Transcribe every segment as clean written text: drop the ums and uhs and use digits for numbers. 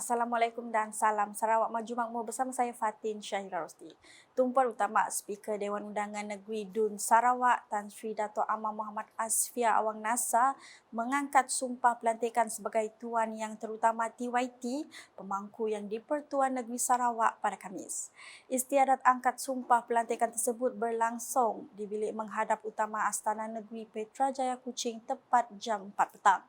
Assalamualaikum dan salam Sarawak Maju Makmur bersama saya Fatin Syahira Rosti. Tumpuan Utama Speaker Dewan Undangan Negeri DUN Sarawak Tan Sri Dato' Amar Muhammad Asfia Awang Nasar mengangkat sumpah pelantikan sebagai Tuan Yang Terutama TYT pemangku yang di-Pertuan Negeri Sarawak pada Khamis. Istiadat angkat sumpah pelantikan tersebut berlangsung di bilik menghadap utama Astana Negeri Petrajaya Kuching tepat jam 4 petang.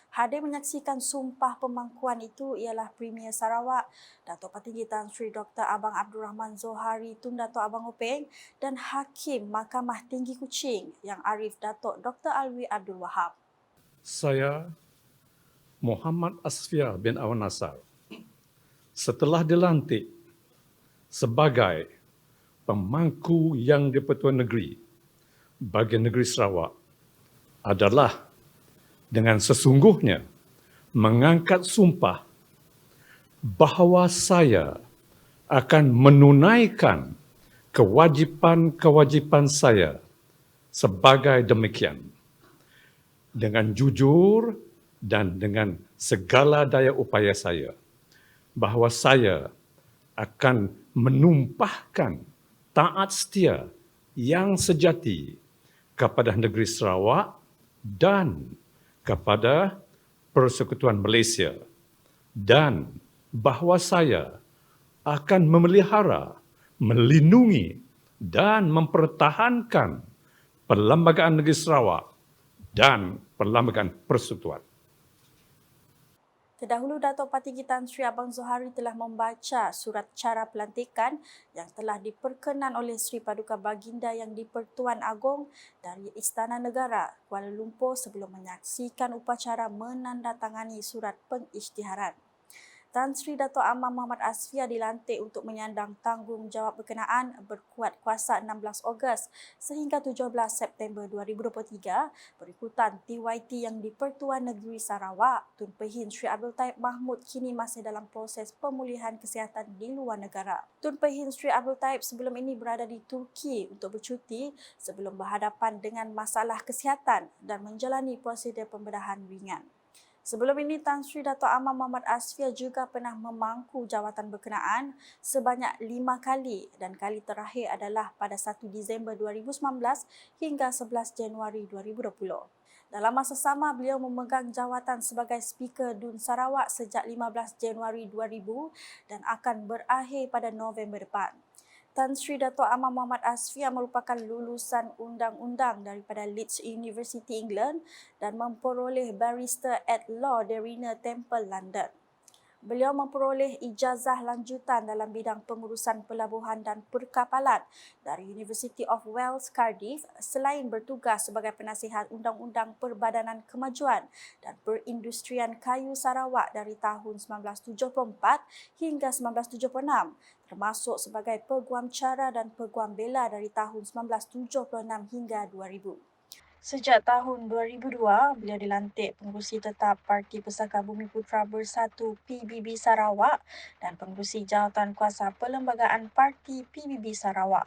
Hadir menyaksikan sumpah pemangkuan itu ialah Premier Sarawak, Datuk Petinggi Tan Sri Dr. Abang Abdul Rahman Zohari Tun Dato' Abang Openg dan Hakim Mahkamah Tinggi Kuching Yang Arif Datuk Dr. Alwi Abdul Wahab. Saya Muhammad Asfia bin Awang Nasar setelah dilantik sebagai pemangku yang di-Pertuan Negeri bagi negeri Sarawak adalah dengan sesungguhnya mengangkat sumpah bahawa saya akan menunaikan kewajipan-kewajipan saya sebagai demikian dengan jujur dan dengan segala daya upaya saya, bahawa saya akan menumpahkan taat setia yang sejati kepada negeri Sarawak dan kepada Persekutuan Malaysia, dan bahawa saya akan memelihara, melindungi dan mempertahankan Perlembagaan Negeri Sarawak dan Perlembagaan Persekutuan. Terdahulu, Datuk Petinggi Tan Sri Abang Zohari telah membaca surat cara pelantikan yang telah diperkenan oleh Sri Paduka Baginda yang di-Pertuan Agong dari Istana Negara, Kuala Lumpur sebelum menyaksikan upacara menandatangani surat pengisytiharan. Tan Sri Dato' Amar Muhammad Asfia dilantik untuk menyandang tanggungjawab berkenaan berkuat kuasa 16 Ogos sehingga 17 September 2023 berikutan TYT yang di-Pertuan Negeri Sarawak. Tun Pehin Sri Abdul Taib Mahmud kini masih dalam proses pemulihan kesihatan di luar negara. Tun Pehin Sri Abdul Taib sebelum ini berada di Turki untuk bercuti sebelum berhadapan dengan masalah kesihatan dan menjalani prosedur pembedahan ringan. Sebelum ini, Tan Sri Dato' Amar Muhammad Asfia juga pernah memangku jawatan berkenaan sebanyak 5 kali dan kali terakhir adalah pada 1 Disember 2019 hingga 11 Januari 2020. Dalam masa sama, beliau memegang jawatan sebagai Speaker DUN Sarawak sejak 15 Januari 2000 dan akan berakhir pada November depan. Tan Sri Dato' Amar Muhammad Asfia merupakan lulusan undang-undang daripada Leeds University England dan memperoleh Barrister at Law dari Temple London. Beliau memperoleh ijazah lanjutan dalam bidang pengurusan pelabuhan dan perkapalan dari University of Wales, Cardiff selain bertugas sebagai penasihat Undang-Undang Perbadanan Kemajuan dan Perindustrian Kayu Sarawak dari tahun 1974 hingga 1976, termasuk sebagai peguam cara dan peguam bela dari tahun 1976 hingga 2000. Sejak tahun 2002, beliau dilantik pengerusi tetap Parti Pesaka Bumi Putra Bersatu PBB Sarawak dan pengerusi jawatan kuasa Perlembagaan Parti PBB Sarawak.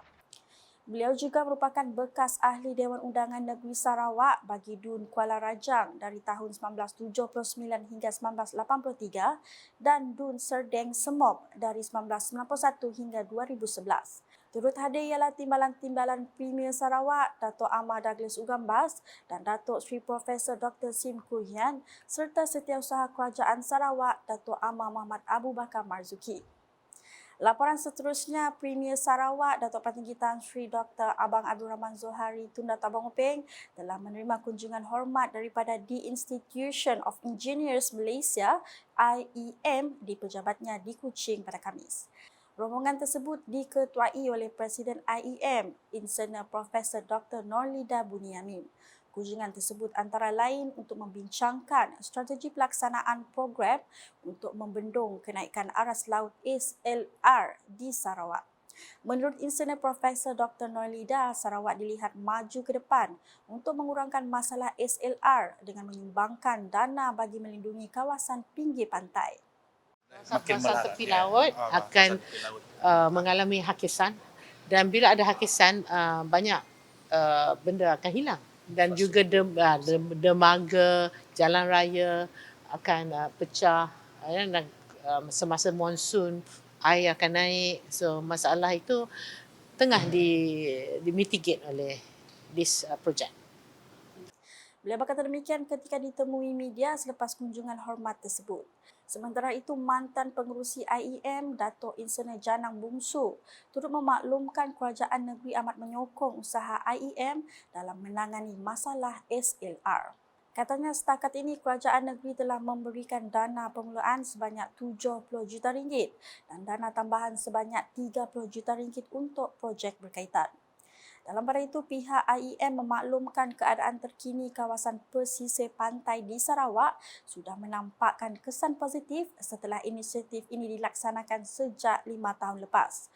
Beliau juga merupakan bekas ahli Dewan Undangan Negeri Sarawak bagi DUN Kuala Rajang dari tahun 1979 hingga 1983 dan DUN Serdeng Semop dari 1991 hingga 2011. Turut hadir ialah Timbalan-Timbalan Premier Sarawak, Dato' Amar Douglas Ugambas dan Datuk Sri Profesor Dr. Sim Koo Hian serta Setiausaha Kerajaan Sarawak, Dato' Amar Muhammad Abu Bakar Marzuki. Laporan seterusnya, Premier Sarawak, Datuk Petinggi Tan Sri Dr. Abang Abdul Rahman Zohari Tun Dato' Abang Openg telah menerima kunjungan hormat daripada The Institution of Engineers Malaysia, IEM, di pejabatnya di Kuching pada Khamis. Rombongan tersebut diketuai oleh Presiden IEM, Engineer Profesor Dr. Norlida Bunyamin. Kunjungan tersebut antara lain untuk membincangkan strategi pelaksanaan program untuk membendung kenaikan aras laut SLR di Sarawak. Menurut Engineer Profesor Dr. Norlida, Sarawak dilihat maju ke depan untuk mengurangkan masalah SLR dengan menyumbangkan dana bagi melindungi kawasan pinggir pantai. Kawasan tepi laut akan mengalami hakisan, dan bila ada hakisan banyak benda akan hilang, dan juga dermaga, jalan raya akan pecah, dan semasa monsun air akan naik. So masalah itu tengah di mitigate oleh this project. Beliau berkata demikian ketika ditemui media selepas kunjungan hormat tersebut. Sementara itu, mantan pengerusi IEM, Dato' Insinyur Janang Bungsu, turut memaklumkan kerajaan negeri amat menyokong usaha IEM dalam menangani masalah SLR. Katanya setakat ini kerajaan negeri telah memberikan dana permulaan sebanyak 70 juta ringgit dan dana tambahan sebanyak 30 juta ringgit untuk projek berkaitan. Dalam pada itu, pihak IEM memaklumkan keadaan terkini kawasan pesisir pantai di Sarawak sudah menampakkan kesan positif setelah inisiatif ini dilaksanakan sejak 5 tahun lepas.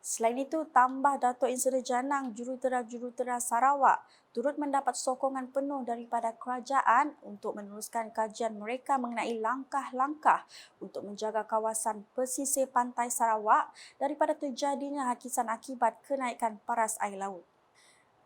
Selain itu, tambah Dato' Insinyur Janang, jurutera-jurutera Sarawak turut mendapat sokongan penuh daripada kerajaan untuk meneruskan kajian mereka mengenai langkah-langkah untuk menjaga kawasan pesisir pantai Sarawak daripada terjadinya hakisan akibat kenaikan paras air laut.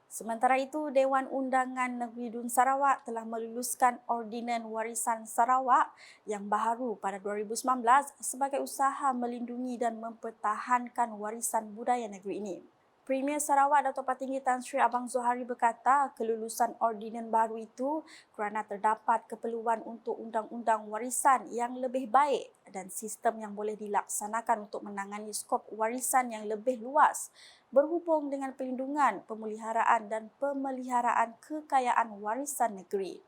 Sementara itu, Dewan Undangan Negeri Dun Sarawak telah meluluskan Ordinan Warisan Sarawak yang baharu pada 2019 sebagai usaha melindungi dan mempertahankan warisan budaya negeri ini. Premier Sarawak Dato' Patinggi Tan Sri Abang Zohari berkata kelulusan ordinan baru itu kerana terdapat keperluan untuk undang-undang warisan yang lebih baik dan sistem yang boleh dilaksanakan untuk menangani skop warisan yang lebih luas berhubung dengan pelindungan, pemeliharaan dan pemeliharaan kekayaan warisan negeri.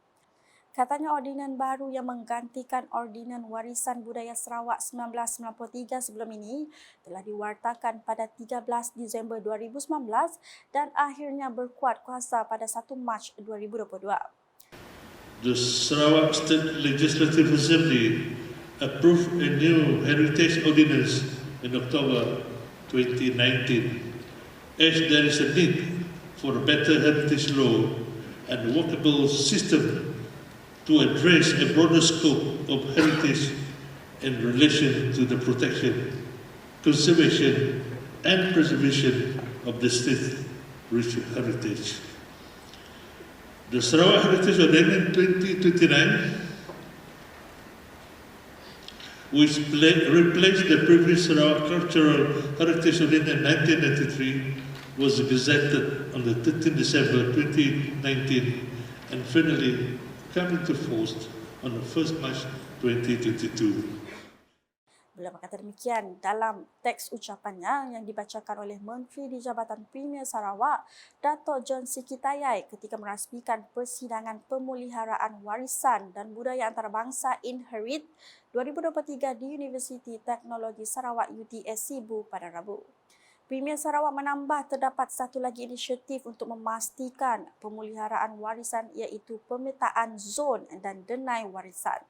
Katanya ordinan baru yang menggantikan Ordinan Warisan Budaya Sarawak 1993 sebelum ini telah diwartakan pada 13 Disember 2019 dan akhirnya berkuat kuasa pada 1 Mac 2022. The Sarawak State Legislative Assembly approved a new heritage ordinance in October 2019, as there is a need for a better heritage law and workable system to address a broader scope of heritage in relation to the protection, conservation and preservation of the state's rich heritage. The Sarawak Heritage Ordinance 2029, which replaced the previous Sarawak Cultural Heritage Ordinance 1993, was gazetted on the 13 December 2019 and finally come into force on the 1st March 2022. Beliau berkata demikian dalam teks ucapannya yang dibacakan oleh Menteri di Jabatan Premier Sarawak, Dato' John Sikitayai ketika merasmikan persidangan pemeliharaan warisan dan budaya antarabangsa Inherit 2023 di Universiti Teknologi Sarawak UTS Sibu pada Rabu. Premier Sarawak menambah terdapat satu lagi inisiatif untuk memastikan pemeliharaan warisan iaitu pemetaan zon dan denai warisan.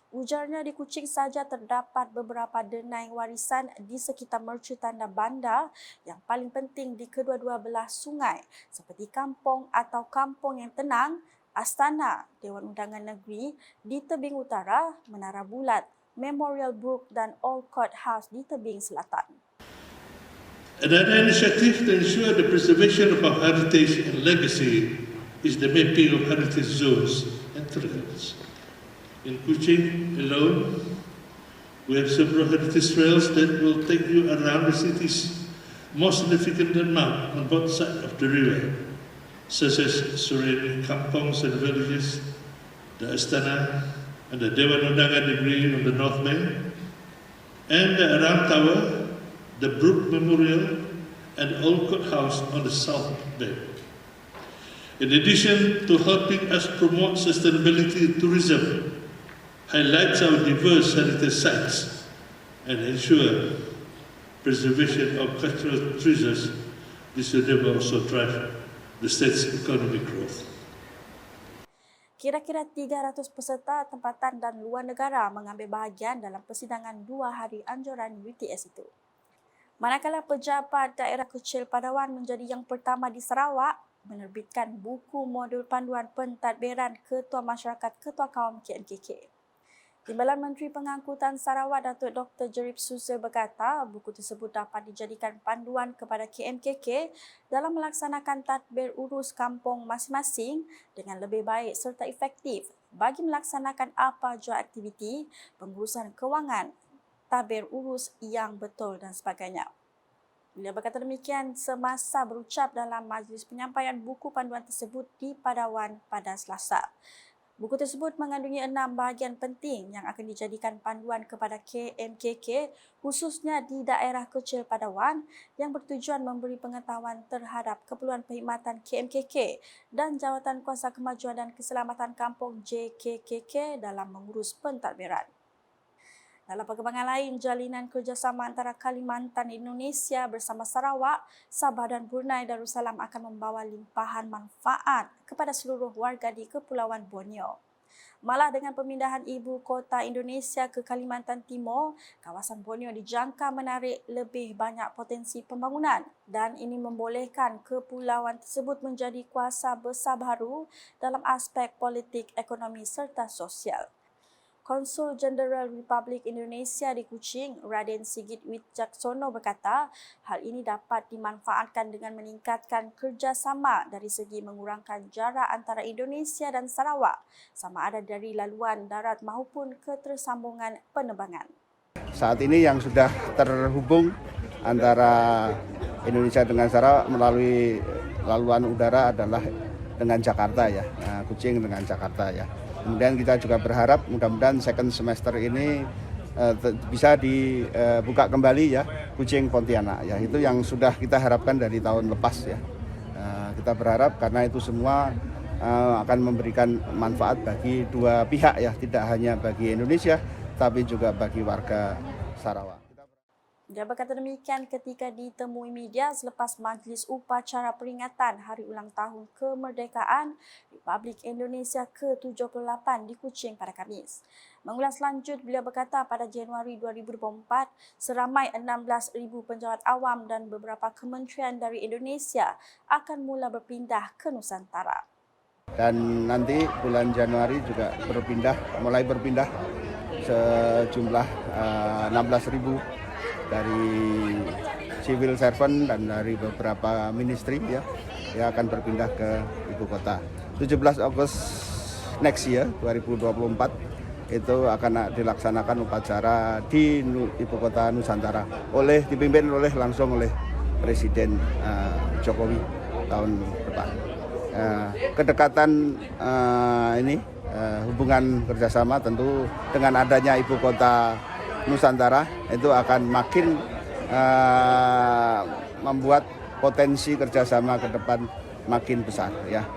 Ujarnya di Kuching saja terdapat beberapa denai warisan di sekitar mercutanda bandar yang paling penting di kedua-dua belah sungai seperti kampung atau kampung yang tenang, Astana, Dewan Undangan Negeri di tebing utara, Menara Bulat, Memorial Brook dan Old Court House di tebing selatan. Another initiative to ensure the preservation of our heritage and legacy is the mapping of heritage zones and trails. In Kuching alone, we have several heritage trails that will take you around the city's most significant landmark on both sides of the river, such as surrounding kampongs and villages, the Astana and the Dewan Undangan Negeri on the north bank, and the Aram Tower, the Brook Memorial and Old Court House on the south bank. In addition to helping us promote sustainability tourism, highlights our diverse heritage sites and ensure preservation of cultural treasures, this will also drive the state's economic growth. Kira-kira 300 peserta tempatan dan luar negara mengambil bahagian dalam persidangan 2 hari anjuran UTS itu. Manakala pejabat daerah kecil Padawan menjadi yang pertama di Sarawak menerbitkan buku modul panduan pentadbiran Ketua Masyarakat Ketua Kaum KMKK. Timbalan Menteri Pengangkutan Sarawak Datuk Dr. Jerip Suser berkata buku tersebut dapat dijadikan panduan kepada KMKK dalam melaksanakan tadbir urus kampung masing-masing dengan lebih baik serta efektif bagi melaksanakan apa jua aktiviti pengurusan kewangan tabir urus yang betul dan sebagainya. Beliau berkata demikian semasa berucap dalam majlis penyampaian buku panduan tersebut di Padawan pada Selasa. Buku tersebut mengandungi 6 bahagian penting yang akan dijadikan panduan kepada KMKK khususnya di daerah kecil Padawan yang bertujuan memberi pengetahuan terhadap keperluan perkhidmatan KMKK dan Jawatan Kuasa Kemajuan dan Keselamatan Kampung JKKK dalam mengurus pentadbiran. Dalam perkembangan lain, jalinan kerjasama antara Kalimantan Indonesia bersama Sarawak, Sabah dan Brunei Darussalam akan membawa limpahan manfaat kepada seluruh warga di Kepulauan Borneo. Malah dengan pemindahan ibu kota Indonesia ke Kalimantan Timur, kawasan Borneo dijangka menarik lebih banyak potensi pembangunan dan ini membolehkan kepulauan tersebut menjadi kuasa besar baru dalam aspek politik, ekonomi serta sosial. Konsul Jenderal Republik Indonesia di Kuching, Raden Sigit Wijaksono berkata, hal ini dapat dimanfaatkan dengan meningkatkan kerjasama dari segi mengurangkan jarak antara Indonesia dan Sarawak, sama ada dari laluan darat maupun ketersambungan penerbangan. Saat ini yang sudah terhubung antara Indonesia dengan Sarawak melalui laluan udara adalah dengan Jakarta ya, Kuching dengan Jakarta ya. Kemudian kita juga berharap mudah-mudahan second semester ini bisa dibuka kembali ya Kuching Pontianak ya, itu yang sudah kita harapkan dari tahun lepas ya. Kita berharap karena itu semua akan memberikan manfaat bagi dua pihak ya, tidak hanya bagi Indonesia tapi juga bagi warga Sarawak. Dia berkata demikian ketika ditemui media selepas majlis upacara peringatan Hari Ulang Tahun Kemerdekaan Republik Indonesia ke-78 di Kuching pada Khamis. Mengulas lanjut, beliau berkata pada Januari 2024, seramai 16,000 penjawat awam dan beberapa kementerian dari Indonesia akan mula berpindah ke Nusantara. Dan nanti bulan Januari juga mulai berpindah sejumlah 16,000 dari civil servant dan dari beberapa ministry ya akan berpindah ke ibu kota. 17 Agustus next year 2024 itu akan dilaksanakan upacara di ibu kota Nusantara dipimpin langsung oleh Presiden Jokowi tahun depan. Kedekatan hubungan kerjasama tentu dengan adanya ibu kota Nusantara itu akan makin membuat potensi kerjasama ke depan makin besar ya.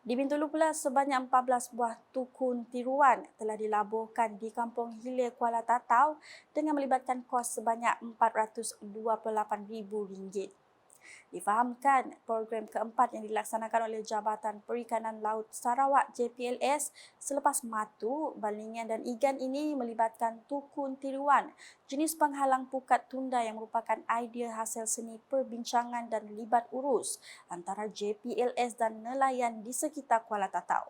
Di Bintulu pula, sebanyak 14 buah tukun tiruan telah dilabuhkan di Kampung Hilir Kuala Tatau dengan melibatkan kos sebanyak RM428,000. Difahamkan, program keempat yang dilaksanakan oleh Jabatan Perikanan Laut Sarawak JPLS selepas matu, balingan dan ikan ini melibatkan tukun tiruan jenis penghalang pukat tunda yang merupakan idea hasil seni perbincangan dan libat urus antara JPLS dan nelayan di sekitar Kuala Tatau.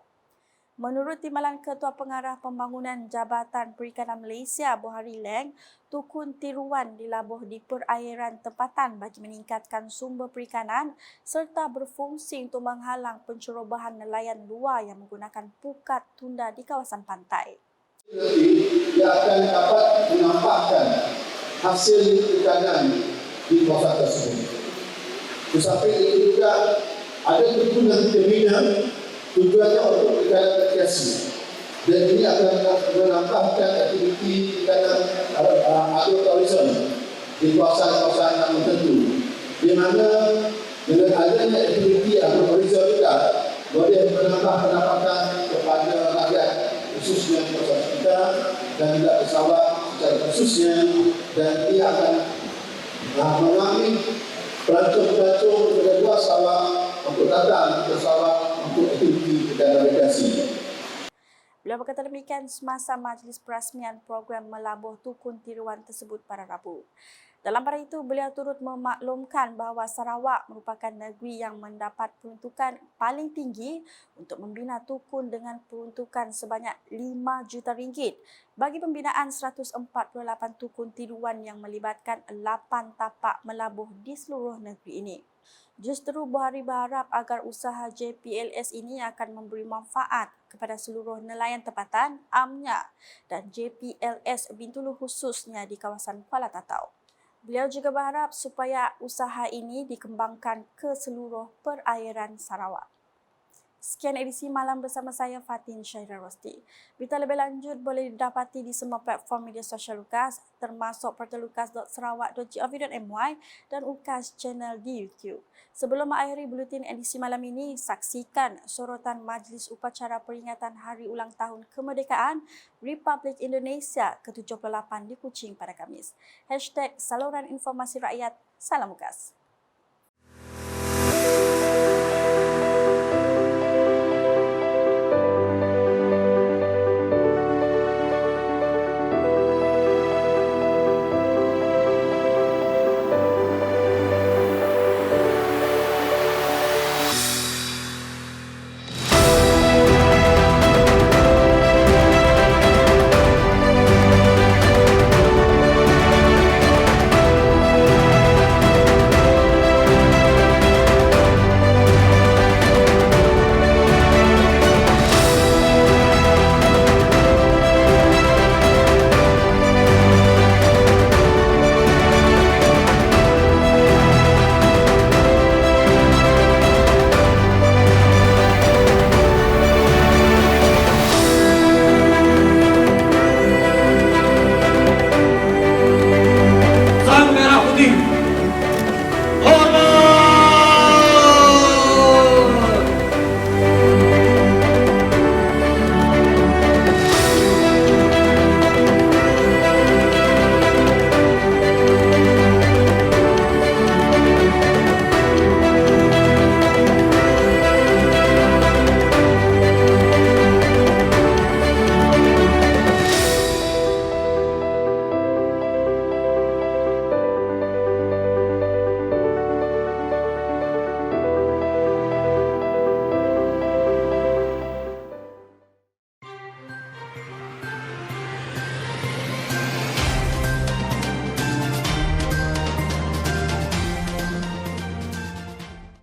Menurut Timbalan Ketua Pengarah Pembangunan Jabatan Perikanan Malaysia, Bohari Leng, tukun tiruan dilabuh di perairan tempatan bagi meningkatkan sumber perikanan serta berfungsi untuk menghalang pencerobohan nelayan luar yang menggunakan pukat tunda di kawasan pantai. Ia akan dapat menampakkan hasil perikanan di kawasan tersebut. Tetapi itu juga ada tujuan terminal tujuannya untuk perikanan rekreasi dan ini akan menambahkan aktiviti perikanan agrotourism di kawasan-kawasan yang tertentu di mana dengan adanya aktiviti agrotourism juga boleh menambah pendapatan kepada rakyat khususnya kawasan kita dan juga pesawat secara khususnya, dan ini akan mengambil pelancong-pelancong dari luar Sarawak untuk datang ke Sarawak untuk aktiviti perikanan rekreasi. Beliau berkata demikian semasa majlis perasmian program melabuh tukun tiruan tersebut pada Rabu. Dalam pada itu, beliau turut memaklumkan bahawa Sarawak merupakan negeri yang mendapat peruntukan paling tinggi untuk membina tukun dengan peruntukan sebanyak RM5 juta bagi pembinaan 148 tukun tiruan yang melibatkan 8 tapak melabuh di seluruh negeri ini. Justru Buhari berharap agar usaha JPLS ini akan memberi manfaat kepada seluruh nelayan tempatan, AMNYA dan JPLS Bintulu khususnya di kawasan Kuala Tatau. Beliau juga berharap supaya usaha ini dikembangkan ke seluruh perairan Sarawak. Sekian edisi malam bersama saya Fatin Syairah Rosti. Berita lebih lanjut boleh didapati di semua platform media sosial UKAS termasuk portallukas.sarawak.gov.my dan UKAS channel di YouTube. Sebelum mengakhiri buletin edisi malam ini, saksikan sorotan Majlis Upacara Peringatan Hari Ulang Tahun Kemerdekaan Republik Indonesia ke-78 di Kuching pada Khamis. #Saluran Informasi Rakyat. Salam UKAS.